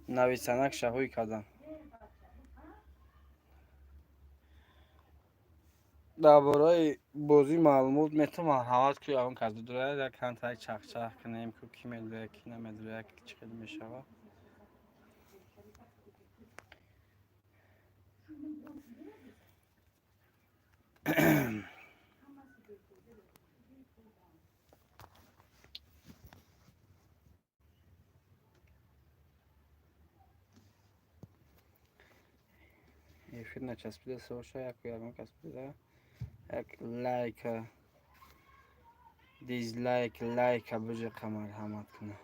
нависанак шаҳуй кардам. дар бораи бозӣ маълумот метавонам ҳавас ки ягон кас дорад, як кантак чахчах кунем ки ки медояд ки намедояд ки чӣ қадр мешавад. эфир начаспида соша ягон кас бида як лайка дизлайка бижиқа марҳамат кунад.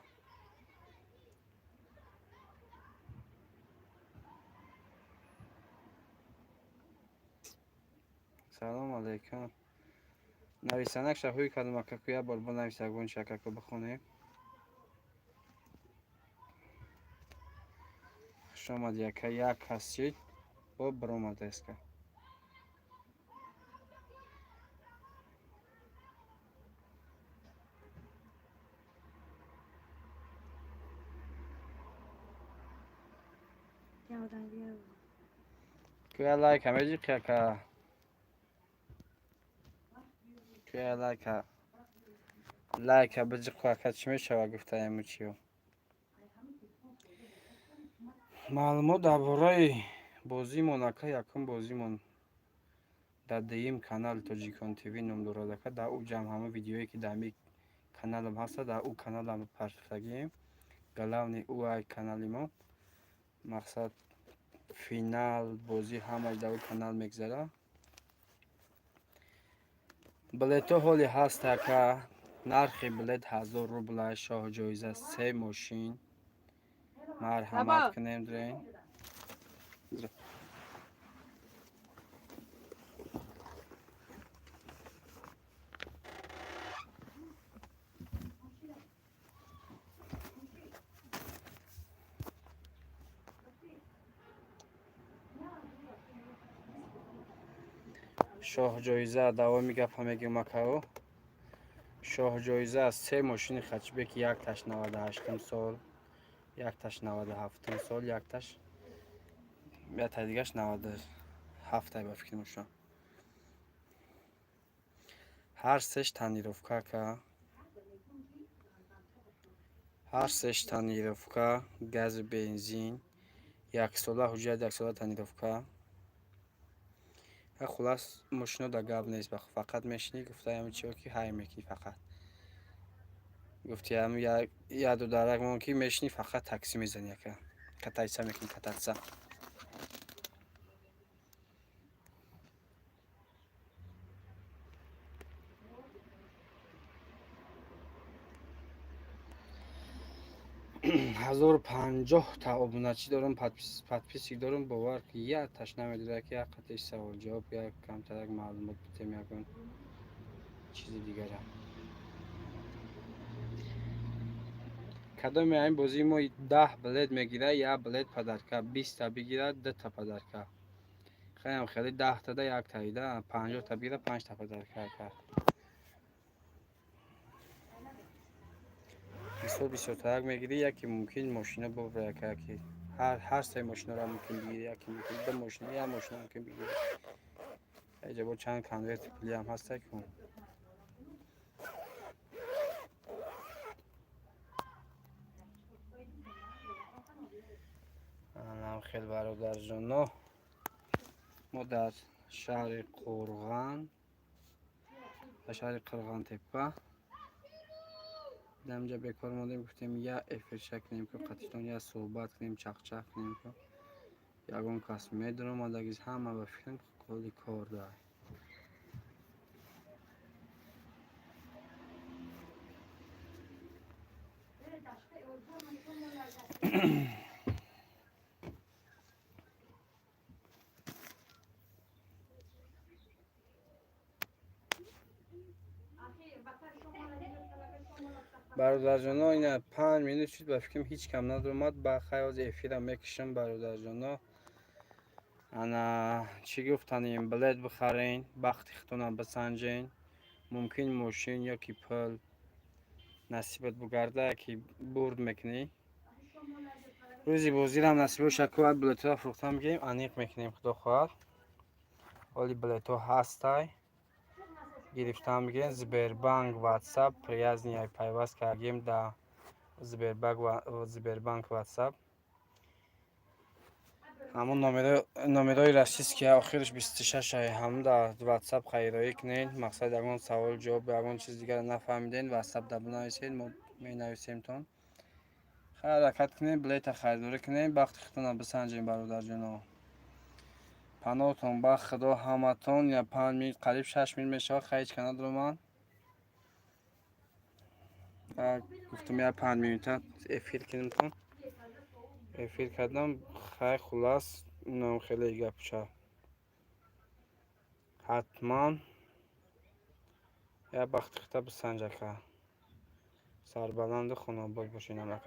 салом алейкум. нависанак шаҳуи кадамакаку як бор бинависагун шакаку бихонем. хушомад яка як ҳастид бо баромадеска. куя лайка медиқ яка куя лайка бижиқ яка чӣ мешава гуфтаему чиё. маълумот дар бораи бозимон ака якум бозимон дар дуюм канали Тоҷикон ТВ ном дорад ака. дар ӯ ҷамъ ҳама видеое ки дар ми каналам ҳаста дар ӯ каналам пахштагием. главни ӯ ай канали мо мақсад финал бозӣ ҳамааш дар ӯ канал мегзара. билето ҳоле ҳаст ака. нархи билет 1000 рубла. шоҳ-ҷоиза 3 мошин. марҳамат кунем дурен. шоҳ-ҷоиза давоми гапа мегӯям акао. шоҳ-ҷоиза 3 мошини хачбек, якташ 98 сол, якташ 97 сол, якташ дигаш 97 ба фикр мешавам. ҳар сеш тонировка ака. ҳар сеш тонировка, гази бензин, яксола ҳуҷҷат, яксола тонировка. хулас мошино да гап нест, фақат мешинӣ гуфтаам чиё ки ҳай мекунӣ, фақат гуфтиам яду дарак мон ки мешинӣ фақат такси мезанӣ ака. катайса мекунӣ кататса. ҳазору 50 та обуначӣ дорам, подписчик дорам. бовар ки якташ намедонад ки як қатиш савол ҷавоб, як камтарак маълумот битем, ягон чизи дигарам. кадоми ин бозии мо 10 билет мегирад, як билет падарка, 20 та бигирад 2 та падарка. хаям хеле 10 та да як таида, 50 та бигирад 5 та падарка кард. бисёртарак мегирӣ, яке мумкин мошина бовра яка ки ҳар се мошинаро мумкин бигирӣ, яке мумкин ду мошина, як мошина мумкин бигирӣ. эҷабо чанд конверти пулӣ ҳам ҳаста ку. анам хел бародарҷоно, мо дар шаҳри Қурғантеппа дамҷа бекор монем. гуфтем я эфирша кунем ку қатиштон, я суҳбат кунем, чахчах кунем ку ягон кас медромадагиз, ҳама ба фикрам қоли кор дорад. бародарҷоно ина 5 минут шуд, ба фикрам ҳеҷ кам надромад. ба хаёз эфирам мекишам бародарҷоно. ана чӣ гуфтанем, билет бихарен, бахти худтонам бисанҷен. мумкин мошин ёки пул насибат бугарда ки бурд мекунӣ. روزی بازی هم نصیب و شکوات بلیط ها فروختم بگیم انیق میکنیم خدا خواهد. ولی بلیط ها هستای گرفتم بگیم زبربانک واتساپ پریازنی های پیوست کردیم در زبربانک واتساپ. همون نامرای رسیست که آخرش 26 های هم در واتساپ خیرایی کنین. مقصد اگه سوال جواب اگه چیز دیگر نفهمیدین واتساپ در بنویسید ما می نویسیم تون. حرکت کنین بلیط خریداری کنین وقت خودتون بسنجین برادر جان. پناهتون با خدا همتون یا 5 میل قریب 6 میل میشه خرید کنند رو من. گفتم یا 5 میل تا افیر کنیم تون. افیر کردم خیلی خلاص نام خیلی گپ شد. حتما یا وقت خودت بسنج که سربلند خانواده باشین هم